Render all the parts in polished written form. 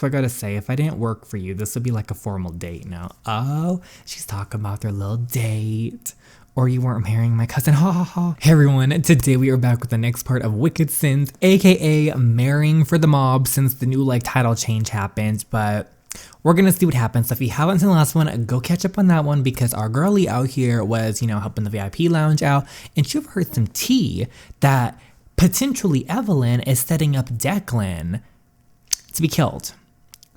So I gotta say, if I didn't work for you, this would be like a formal date now. Oh, she's talking about their little date. Or you weren't marrying my cousin, ha ha ha. Hey everyone, today we are back with the next part of Wicked Sins, aka marrying for the mob, since the new title change happened, but we're gonna see what happens. So if you haven't seen the last one, go catch up on that one because our girlie out here was, helping the VIP lounge out, and she overheard some tea that potentially Evelyn is setting up Declan to be killed.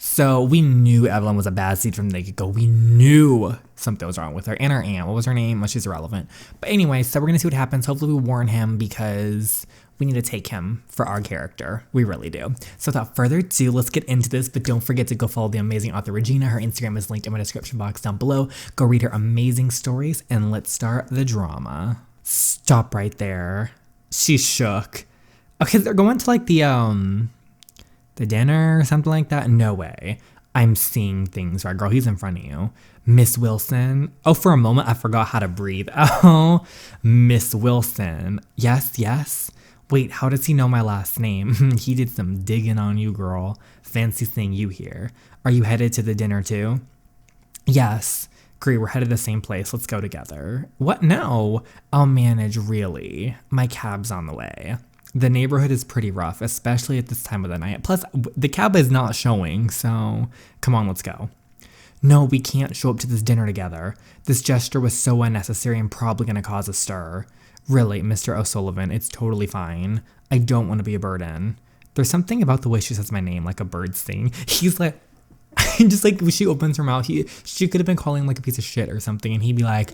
So we knew Evelyn was a bad seed from the get-go. We knew something was wrong with her. And her aunt, what was her name? Well, she's irrelevant. But anyway, so we're going to see what happens. Hopefully we warn him because we need to take him for our character. We really do. So without further ado, let's get into this. But don't forget to go follow the amazing author Regina. Her Instagram is linked in my description box down below. Go read her amazing stories and let's start the drama. Stop right there. She's shook. Okay, they're going to the dinner or something like that? No way. I'm seeing things right, girl. He's in front of you. Miss Wilson. Oh, for a moment, I forgot how to breathe. Oh, Miss Wilson. Yes, yes. Wait, how does he know my last name? He did some digging on you, girl. Fancy seeing you here. Are you headed to the dinner too? Yes. Great, we're headed to the same place. Let's go together. What? No. I'll manage, really. My cab's on the way. The neighborhood is pretty rough, especially at this time of the night. Plus, the cab is not showing, so come on, let's go. No, we can't show up to this dinner together. This gesture was so unnecessary and probably going to cause a stir. Really, Mr. O'Sullivan, it's totally fine. I don't want to be a burden. There's something about the way she says my name, like a bird sing. He's like, just when she opens her mouth, she could have been calling him a piece of shit or something, and he'd be like,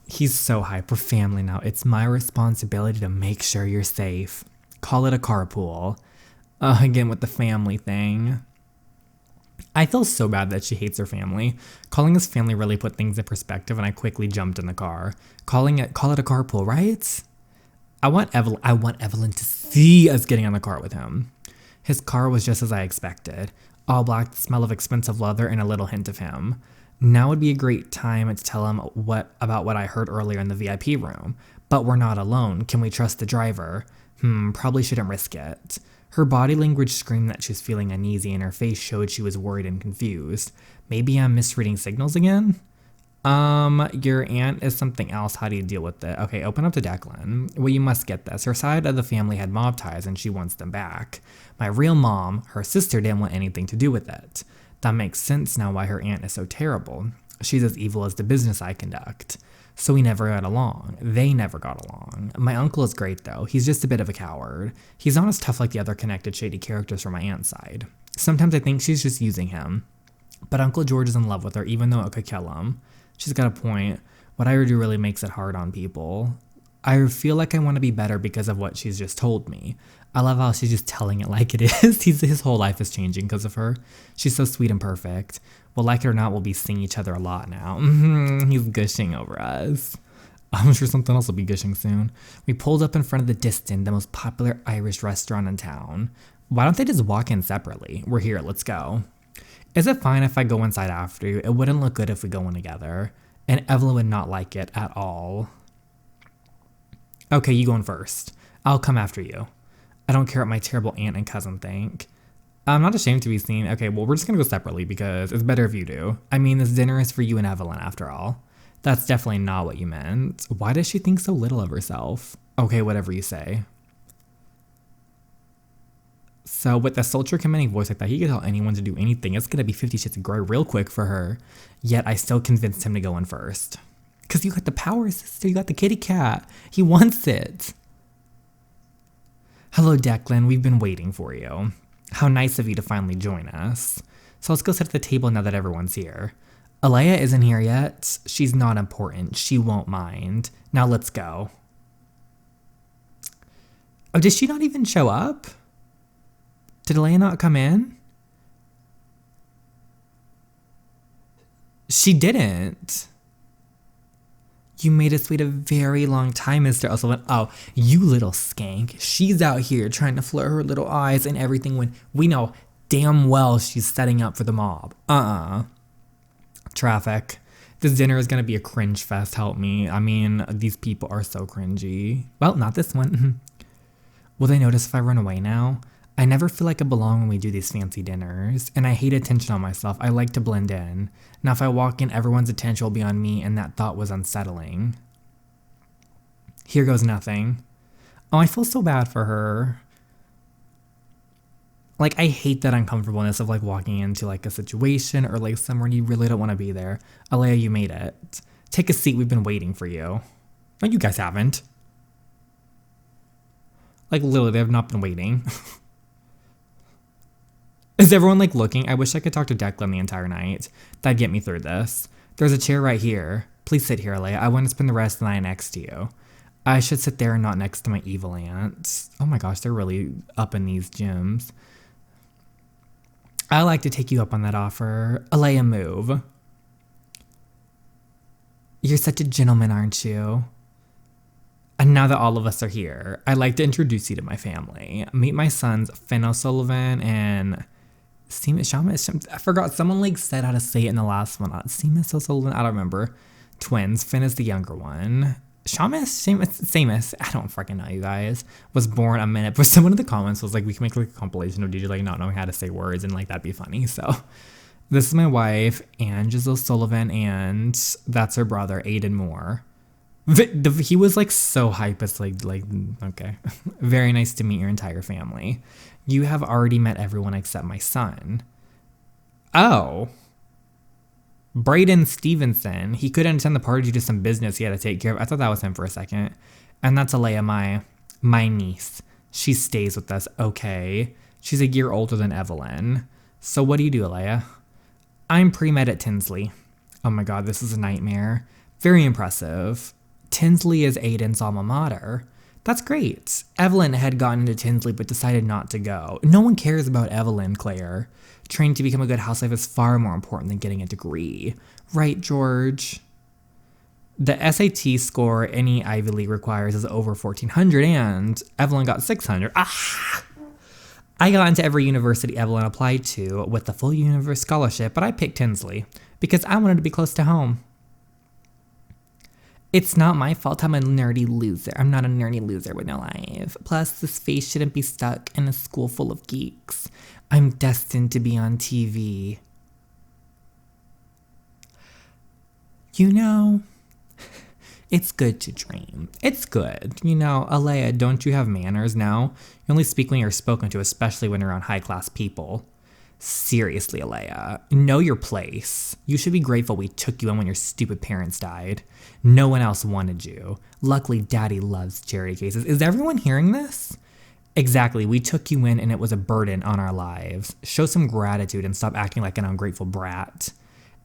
he's so hype. We're family now. It's my responsibility to make sure you're safe. Call it a carpool. Again, with the family thing. I feel so bad that she hates her family. Calling us family really put things in perspective, and I quickly jumped in the car. Call it a carpool, right? I want Evelyn to see us getting on the car with him. His car was just as I expected. All black, the smell of expensive leather, and a little hint of him. Now would be a great time to tell him about what I heard earlier in the VIP room. But we're not alone. Can we trust the driver? Probably shouldn't risk it. Her body language screamed that she's feeling uneasy and her face showed she was worried and confused. Maybe I'm misreading signals again? Your aunt is something else. How do you deal with it? Okay, open up to Declan. Well, you must get this. Her side of the family had mob ties and she wants them back. My real mom, her sister, didn't want anything to do with it. That makes sense now why her aunt is so terrible. She's as evil as the business I conduct. So we never got along. They never got along. My uncle is great though. He's just a bit of a coward. He's not as tough like the other connected shady characters from my aunt's side. Sometimes I think she's just using him. But Uncle George is in love with her even though it could kill him. She's got a point. What I do really makes it hard on people. I feel like I want to be better because of what she's just told me. I love how she's just telling it like it is. His whole life is changing because of her. She's so sweet and perfect. Well, like it or not, we'll be seeing each other a lot now. He's gushing over us. I'm sure something else will be gushing soon. We pulled up in front of the Distin, the most popular Irish restaurant in town. Why don't they just walk in separately? We're here, let's go. Is it fine if I go inside after you? It wouldn't look good if we go in together. And Evelyn would not like it at all. Okay, you go in first. I'll come after you. I don't care what my terrible aunt and cousin think. I'm not ashamed to be seen. Okay, well, we're just gonna go separately because it's better if you do. I mean, this dinner is for you and Evelyn after all. That's definitely not what you meant. Why does she think so little of herself? Okay, whatever you say. So with the sultry commanding voice like that, he can tell anyone to do anything. It's gonna be 50 Shades of Grey real quick for her. Yet I still convinced him to go in first. Cause you got the power, sister. You got the kitty cat. He wants it. Hello, Declan. We've been waiting for you. How nice of you to finally join us. So let's go sit at the table now that everyone's here. Alya isn't here yet. She's not important. She won't mind. Now let's go. Oh, did she not even show up? Did Alya not come in? She didn't. You made us wait a very long time, Mr. O'Sullivan. Oh, you little skank. She's out here trying to flirt her little eyes and everything when we know damn well she's setting up for the mob. Traffic. This dinner is going to be a cringe fest, help me. I mean, these people are so cringy. Well, not this one. Will they notice if I run away now? I never feel like I belong when we do these fancy dinners, and I hate attention on myself. I like to blend in. Now if I walk in, everyone's attention will be on me, and that thought was unsettling. Here goes nothing. Oh, I feel so bad for her. Like, I hate that uncomfortableness of like walking into like a situation or like somewhere and you really don't want to be there. Alya, you made it. Take a seat, we've been waiting for you. No, you guys haven't. Like, literally, they have not been waiting. Is everyone like looking? I wish I could talk to Declan the entire night. That'd get me through this. There's a chair right here. Please sit here, Alya. I want to spend the rest of the night next to you. I should sit there and not next to my evil aunt. Oh my gosh, they're really up in these gyms. I'd like to take you up on that offer. Alya, move. You're such a gentleman, aren't you? And now that all of us are here, I'd like to introduce you to my family. Meet my sons, Finn O'Sullivan and I forgot, someone like said how to say it in the last one. Seamus O'Sullivan, I don't remember. Twins. Finn is the younger one. Seamus, I don't freaking know, you guys, was born a minute, but someone in the comments was like, we can make like a compilation of DJ like not knowing how to say words, and like that'd be funny. So this is my wife, Angela Sullivan, and that's her brother, Aiden Moore. He was like so hype. It's like okay. Very nice to meet your entire family. You have already met everyone except my son. Oh. Braden Stevenson, he couldn't attend the party due to some business he had to take care of. I thought that was him for a second. And that's Alya, my niece. She stays with us, okay. She's a year older than Evelyn. So what do you do, Alya? I'm pre-med at Tinsley. Oh my god, this is a nightmare. Very impressive. Tinsley is Aiden's alma mater. That's great. Evelyn had gotten into Tinsley but decided not to go. No one cares about Evelyn, Claire. Training to become a good housewife is far more important than getting a degree. Right, George? The SAT score any Ivy League requires is over 1,400 and Evelyn got 600. Ah! I got into every university Evelyn applied to with the full universe scholarship, but I picked Tinsley because I wanted to be close to home. It's not my fault I'm a nerdy loser. I'm not a nerdy loser with no life. Plus, this face shouldn't be stuck in a school full of geeks. I'm destined to be on TV. You know, it's good to dream. It's good. You know, Alya, don't you have manners now? You only speak when you're spoken to, especially when you're around high-class people. Seriously, Alya, know your place. You should be grateful we took you in when your stupid parents died. No one else wanted you. Luckily, Daddy loves charity cases. Is everyone hearing this? Exactly, we took you in and it was a burden on our lives. Show some gratitude and stop acting like an ungrateful brat.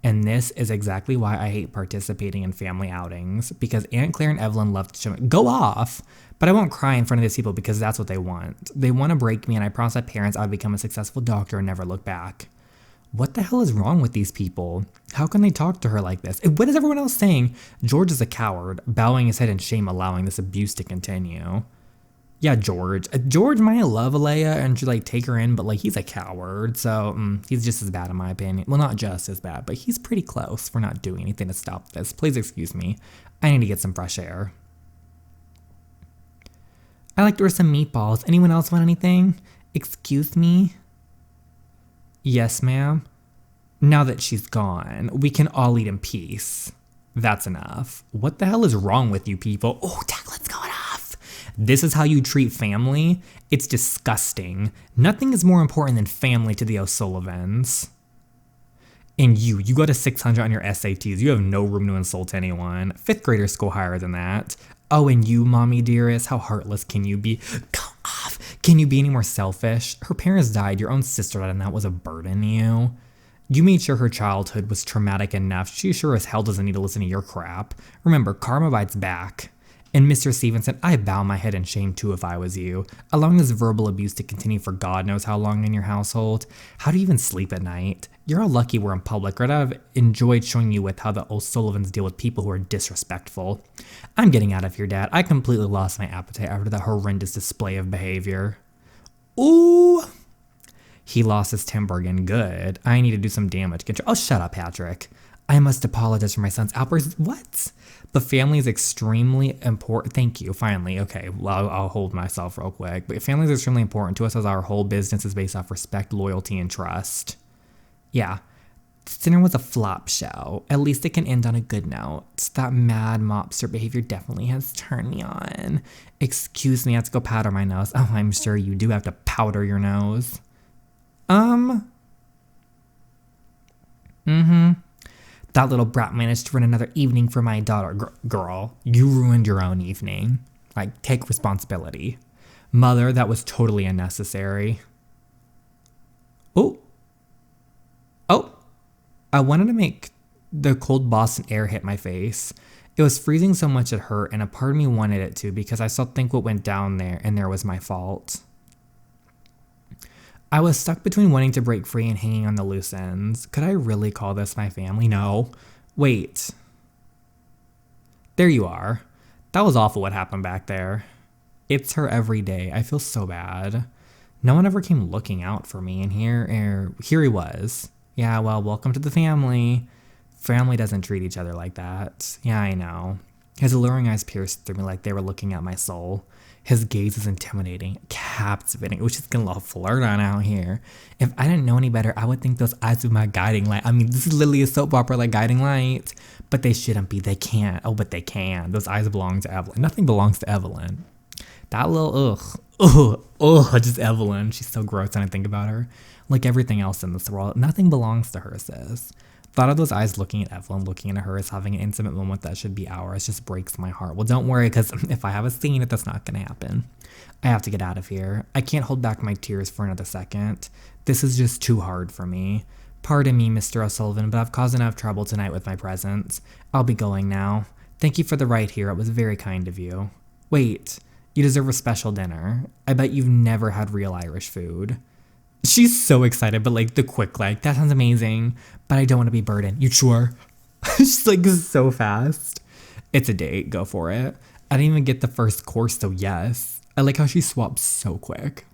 And this is exactly why I hate participating in family outings, because Aunt Claire and Evelyn love to show me, go off, but I won't cry in front of these people because that's what they want. They want to break me and I promised my parents I would become a successful doctor and never look back. What the hell is wrong with these people? How can they talk to her like this? And what is everyone else saying? George is a coward, bowing his head in shame, allowing this abuse to continue. Yeah, George. George might love Alya and should like take her in, but like he's a coward, so he's just as bad in my opinion. Well, not just as bad, but he's pretty close for not doing anything to stop this. Please excuse me. I need to get some fresh air. I like to order some meatballs. Anyone else want anything? Excuse me? Yes, ma'am. Now that she's gone, we can all eat in peace. That's enough. What the hell is wrong with you people? Oh, Declan's going off. This is how you treat family? It's disgusting. Nothing is more important than family to the O'Sullivans. And you got a 600 on your SATs. You have no room to insult anyone. 5th graders score higher than that. Oh, and you, mommy dearest, how heartless can you be? Go off. Can you be any more selfish? Her parents died, your own sister died, and that was a burden to you. You made sure her childhood was traumatic enough. She sure as hell doesn't need to listen to your crap. Remember, karma bites back. And Mr. Stevenson, I bow my head in shame too if I was you. Allowing this verbal abuse to continue for God knows how long in your household. How do you even sleep at night? You're all lucky we're in public, right? I've enjoyed showing you with how the O'Sullivans deal with people who are disrespectful. I'm getting out of here, Dad. I completely lost my appetite after that horrendous display of behavior. Ooh! He lost his temper again. Good. I need to do some damage control. Oh, shut up, Patrick. I must apologize for my son's outburst. What? But family is extremely important. Thank you. Finally. Okay. Well, I'll hold myself real quick. But family is extremely important to us as our whole business is based off respect, loyalty, and trust. Yeah. Dinner was a flop show. At least it can end on a good note. That mad mobster behavior definitely has turned me on. Excuse me, I have to go powder my nose. Oh, I'm sure you do have to powder your nose. That little brat managed to run another evening for my daughter. Girl, you ruined your own evening. Like, take responsibility. Mother, that was totally unnecessary. Oh. I wanted to make the cold Boston air hit my face. It was freezing so much it hurt, and a part of me wanted it to because I still think what went down there and there was my fault. I was stuck between wanting to break free and hanging on the loose ends. Could I really call this my family? No. Wait. There you are. That was awful what happened back there. It's her every day. I feel so bad. No one ever came looking out for me, and here he was. Yeah, well, welcome to the family. Family doesn't treat each other like that. Yeah, I know. His alluring eyes pierced through me like they were looking at my soul. His gaze is intimidating, captivating. We're just gonna flirt on out here. If I didn't know any better, I would think those eyes were my guiding light. I mean, this is literally a soap opera like guiding light. But they shouldn't be. They can't. Oh, but they can. Those eyes belong to Evelyn. Nothing belongs to Evelyn. That little, just Evelyn. She's so gross when I think about her. Like everything else in this world, nothing belongs to her, sis. Thought of those eyes looking at Evelyn, looking at her as having an intimate moment that should be ours just breaks my heart. Well, don't worry, because if I have a scene, that's not going to happen. I have to get out of here. I can't hold back my tears for another second. This is just too hard for me. Pardon me, Mr. O'Sullivan, but I've caused enough trouble tonight with my presence. I'll be going now. Thank you for the ride here. It was very kind of you. Wait, you deserve a special dinner. I bet you've never had real Irish food. She's so excited, but like the quick, like, that sounds amazing, but I don't want to be burdened. You sure? She's like so fast. It's a date. Go for it. I didn't even get the first course, so yes. I like how she swaps so quick.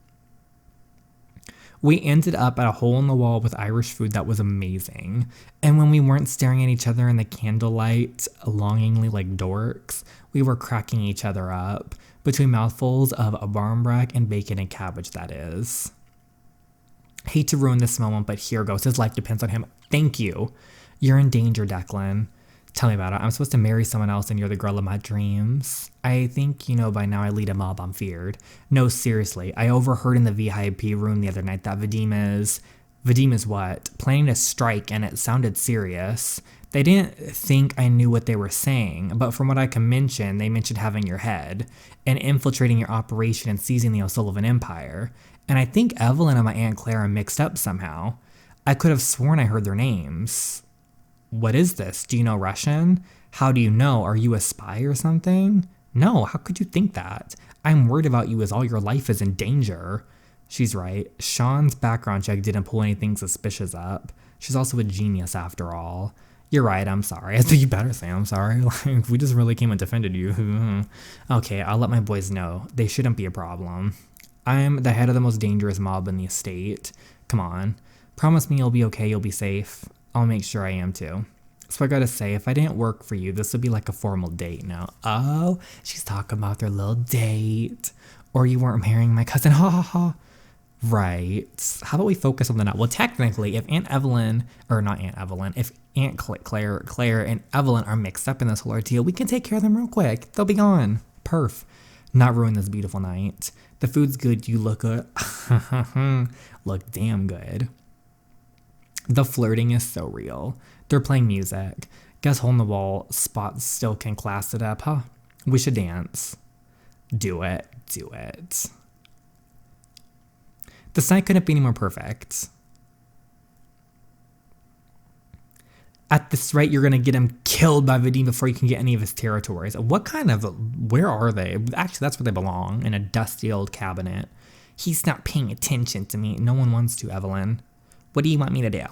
We ended up at a hole in the wall with Irish food that was amazing. And when we weren't staring at each other in the candlelight, longingly like dorks, we were cracking each other up between mouthfuls of a barmbrack and bacon and cabbage, that is. Hate to ruin this moment, but here goes. His life depends on him. Thank you. You're in danger, Declan. Tell me about it. I'm supposed to marry someone else and you're the girl of my dreams. I think you know by now I lead a mob I'm feared. No, seriously. I overheard in the VIP room the other night that Vadim is what? Planning to strike, and it sounded serious. They didn't think I knew what they were saying, but from what I can mention, they mentioned having your head and infiltrating your operation and seizing the O'Sullivan Empire. And I think Evelyn and my Aunt Claire are mixed up somehow. I could have sworn I heard their names. What is this? Do you know Russian? How do you know? Are you a spy or something? No, how could you think that? I'm worried about you as all your life is in danger. She's right. Sean's background check didn't pull anything suspicious up. She's also a genius after all. You're right, I'm sorry. I think you better say I'm sorry. Like, we just really came and defended you. Okay, I'll let my boys know. They shouldn't be a problem. I'm the head of the most dangerous mob in the estate. Come on. Promise me you'll be okay, you'll be safe. I'll make sure I am too. So I gotta say, if I didn't work for you, this would be like a formal date now. Oh, she's talking about their little date. Or you weren't marrying my cousin, ha ha ha. Right. How about we focus on the now? Well, technically, if if Aunt Claire and Evelyn are mixed up in this whole ordeal, we can take care of them real quick. They'll be gone. Perf. Not ruin this beautiful night. The food's good, you look good. Look damn good. The flirting is so real. They're playing music. Guess hole in the wall spots still can class it up, huh? We should dance. Do it. Do it. The night couldn't be any more perfect. At this rate, you're going to get him killed by Vadim before you can get any of his territories. Where are they? Actually, that's where they belong, in a dusty old cabinet. He's not paying attention to me. No one wants to, Evelyn. What do you want me to do?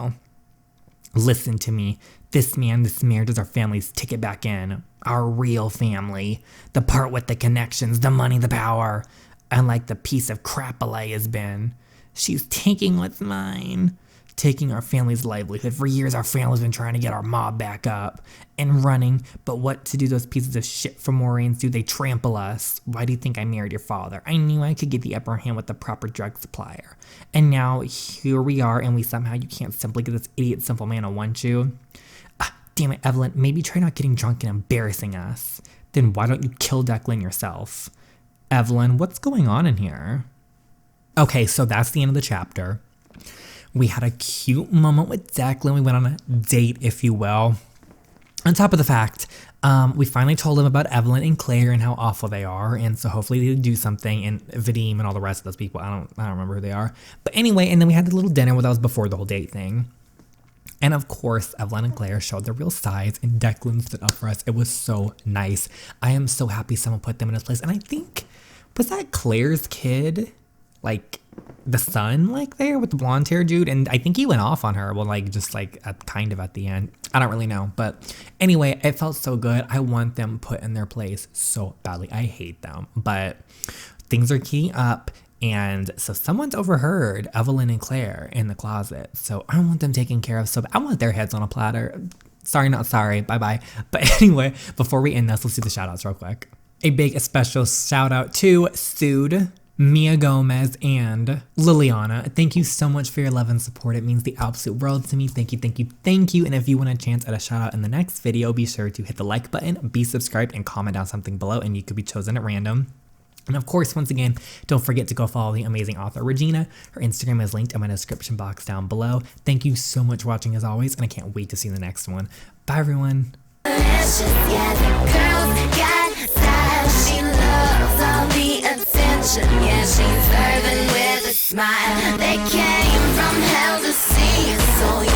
Listen to me. This marriage is our family's ticket back in. Our real family. The part with the connections, the money, the power. Unlike the piece of crap Alya has been. She's taking what's mine. taking our family's livelihood. For years, our family's been trying to get our mob back up and running. But what do those pieces of shit from Moraines do? They trample us. Why do you think I married your father? I knew I could get the upper hand with the proper drug supplier. And now here we are, and you can't simply get this idiot simple man to want you. Damn it, Evelyn, maybe try not getting drunk and embarrassing us. Then why don't you kill Declan yourself? Evelyn, what's going on in here? Okay, so that's the end of the chapter. We had a cute moment with Declan. We went on a date, if you will. On top of the fact, we finally told him about Evelyn and Claire and how awful they are, and so hopefully they do something, and Vadim and all the rest of those people, I don't remember who they are. But anyway, and then we had the little dinner, that was before the whole date thing. And of course, Evelyn and Claire showed their real sides, and Declan stood up for us. It was so nice. I am so happy someone put them in his place. And I think, was that Claire's kid? Like, the son, like, there with the blonde hair dude? And I think he went off on her, well, like, just like, kind of at the end. I don't really know. But anyway, it felt so good. I want them put in their place so badly. I hate them. But things are keying up. And so someone's overheard Evelyn and Claire in the closet. So I want them taken care of. So I want their heads on a platter. Sorry, not sorry. Bye-bye. But anyway, before we end this, let's do the shout outs real quick. A big special shout out to Sood, Mia Gomez, and Liliana. Thank you so much for your love and support. It means the absolute world to me. Thank you, thank you, thank you. And if you want a chance at a shout out in the next video, be sure to hit the like button, be subscribed, and comment down something below, and you could be chosen at random. And of course, once again, don't forget to go follow the amazing author Regina. Her Instagram is linked in my description box down below. Thank you so much for watching as always, and I can't wait to see you in the next one. Bye, everyone. Yeah, she's serving with a smile. They came from hell to see us, so